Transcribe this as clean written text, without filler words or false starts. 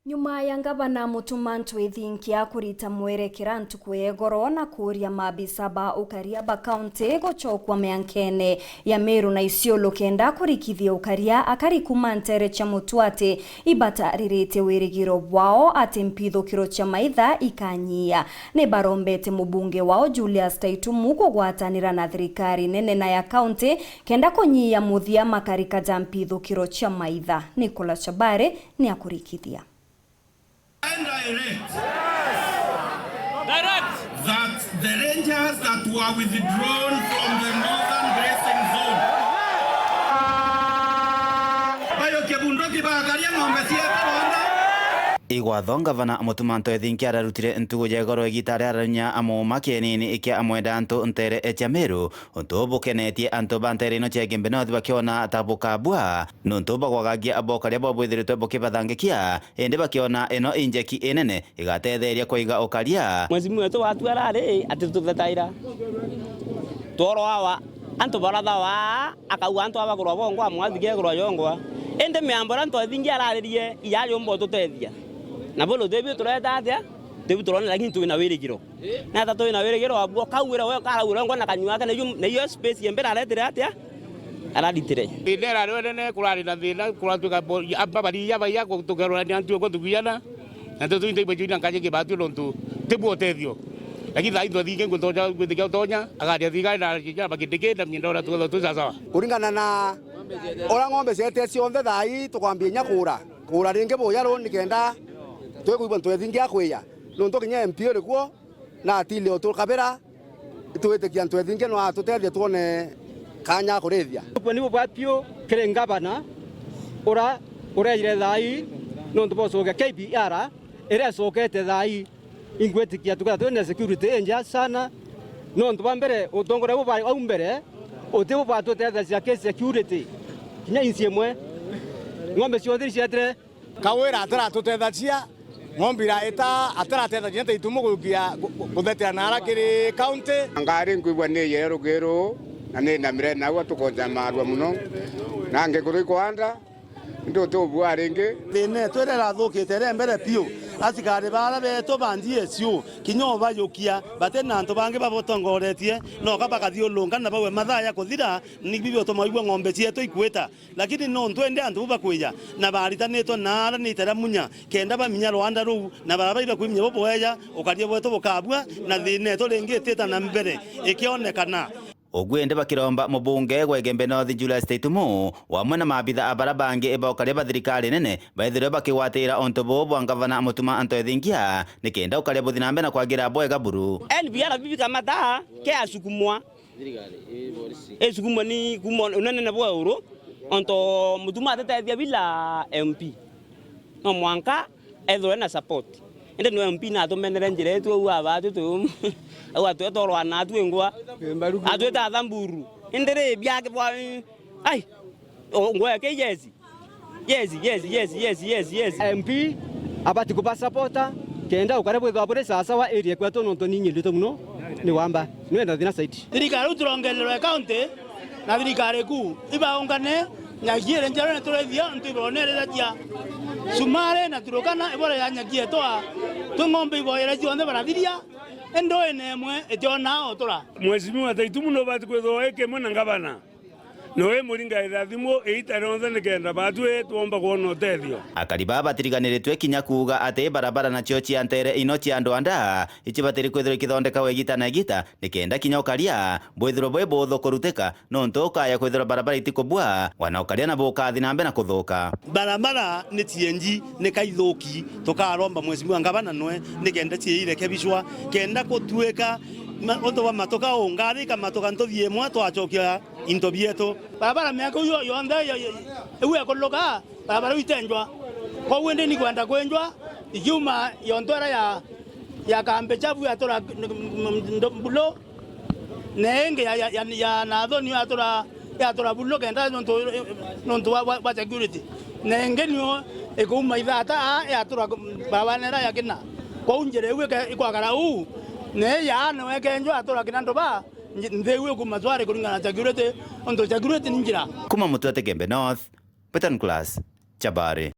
Nyuma ya ngavana Mutuma Ntwithinkia kurita mwerekera ntuku egoro na kuria maabisa ba ukaria ba kaunti gochokwa meankene ya Meru na Isiolo kenda kurikithia ukaria akari kuma ntere cha Mutwate ibata ririte wirigiro wao ati mpithukiro cha maitha ikanyia ne barombete mubunge wao Julius Taitumu kugwatanira na thirikari nene na ya kaunti kenda kunyia muthia makarika ja mpithukiro cha maitha. Nicola Chabare ni akurikithia. Direct that the rangers that were withdrawn from the northern grazing zone bayo kebundoki bagaria ng'ombe ciakarona igwatho ngavana Mutuma Ntwithinkia ararutire ntugu jegoro igitare aranya amuma kienini ikia amwenda antu ntere echa Meru untu bukenetie antu bantere ino chegimbe no bakiona tabuka bua nuntu bagwagagia abokaria bobwithiritwe bukibathangikia indi bakiona ino injeki enene igatetheria kuiga ukaria mwezi mwetu watwara ri ati tuthetaira toro awa antu baratha wa akau antu abagurwa bongwa mwathige gurwa yongwa indi miambora Ntwithinkia araririe iyari umbo tutethia na bolo debi tureta atia debi turone lakini tuina wirigiro na tatu ina wirigiro abu kawira we kara ura ngona kanywa kana ne yo space yembera aretire atia araditire ndera rwene ne kurari na thina kuratuka ababari yaba ya kutugerwa ni antu ko tugiyana na tatu inde bejina kaje ke batu lontu tebu otethio lakini thai Ntwithinkia ngutoja gwithika utonya agaria thiga na jija bakindike na myendora tu sawa kuringana na ora ng'ombe ciete cionthe thai tukwambia nyakura kura ringi buya runi kenda twikuigwa Ntwithinkia kwiya nuntu kinya MP rikuo na atile otukabira twitikia Ntwithinkia no atutethia tuone kanya kurithia ni bwatio kire ngavana ura urejire thai nuntu bocoke KPR ire cokete thai ingwetikia tukata twene security enja sana nuntu bambere utongore bubari au mbere uti bubatu tetha cia security kinya inci imwe ng'ombe ciothe ciatire kawira atara tutethacia ngombira eta atara tethacia Taitumu gukia guthetera nara kiri county ngari ngwigwa ni yero gero na ni na mire na gwa tukonja marwa muno na ngekuru kwanda ndo to bwa ringi thine twerera thukite rembere piu asikari bara beto bandie cio kinyo bayukia batena nto bange babotongoretie no kabakathiulunga na bawe mathaya kuthira ni bibio to maigwa ng'ombe cieto ikweta lakini no ntwende antu bakwiya na baritanetwo nara ni tera munya kenda baminya Rwanda ru na barabaira kwimya boboya ukarie bweto bukabwa na thine to ringi teta na mbere ikionekana ogwende bakiromba mubunge gwegembe North Julius Taitumu wamwe na maabitha abara bangi ebokaria bathirikari nene baithire bakigwatira onto bobo ngavana Mutuma Ntwithinkia nikenda ukaria buthinambe na kwagira bwega buru NBR bibi kama ta ke asukumwa sukumwa ni kumwa nene na bworo onto Mutuma atetethia bila MP no mwanka ethore na support ende no MP na tumenere njire tu au abatu tu au atu etorwa na atu engwa atu eta thamburu endere byake bwa ai ngwa ke yes MP abati kuba supporta kenda ukare bwetho bure sasa wa area kwetu nonto ninyirito muno ni wamba nwenda thina site thirikari uturongererwe county na thirikari ku ibaungane nyagiere njaro na turethia ntibonereratia sumare na turokana ibora ya nyagie toa tung'ombe iboyera cionthe barathiria endo enemwe etiona otora Mheshimiwa Taitumu no bati kwetho ekemwe na ngavana no muringa irathimo eitare onthe nikenda batwe tuomba kuona utethio akariba batiriganiritwe kinya kuga ate barabara na chochi antere ino cia andu anda ichibatiri kwethira ikithondeka wegita na igita nikenda kinya ukaria bwithiro bwe botho kuruteka nonto ukaya kwethira barabara itikobua wana ukaria na bukathi nambe na kuthuka barabara ni tienji ni kaithuki tukaromba Mheshimiwa ngavana noe nikenda ciire kebishwa kenda kutueka oto wa matoka ongari kama matoka ntothie mwa twachokia into bieto barabara miaka yo yonde ewe koloka barabara itenjwa kwa wende ni kwenda kwenjwa ikiuma yontora ya kambe chafu ya tora bulo nenge ya nadhoni ya tora bulo kenda nonto wa security nenge niyo ekuma idata ya tora babanera yakina kwa unjere ewe kwa kara ne ya no ekenjwa atora kinando ba ndewe kumazware kuringana security onto security ninjira kuma Mutwate Gembe North Peter Class Chabare.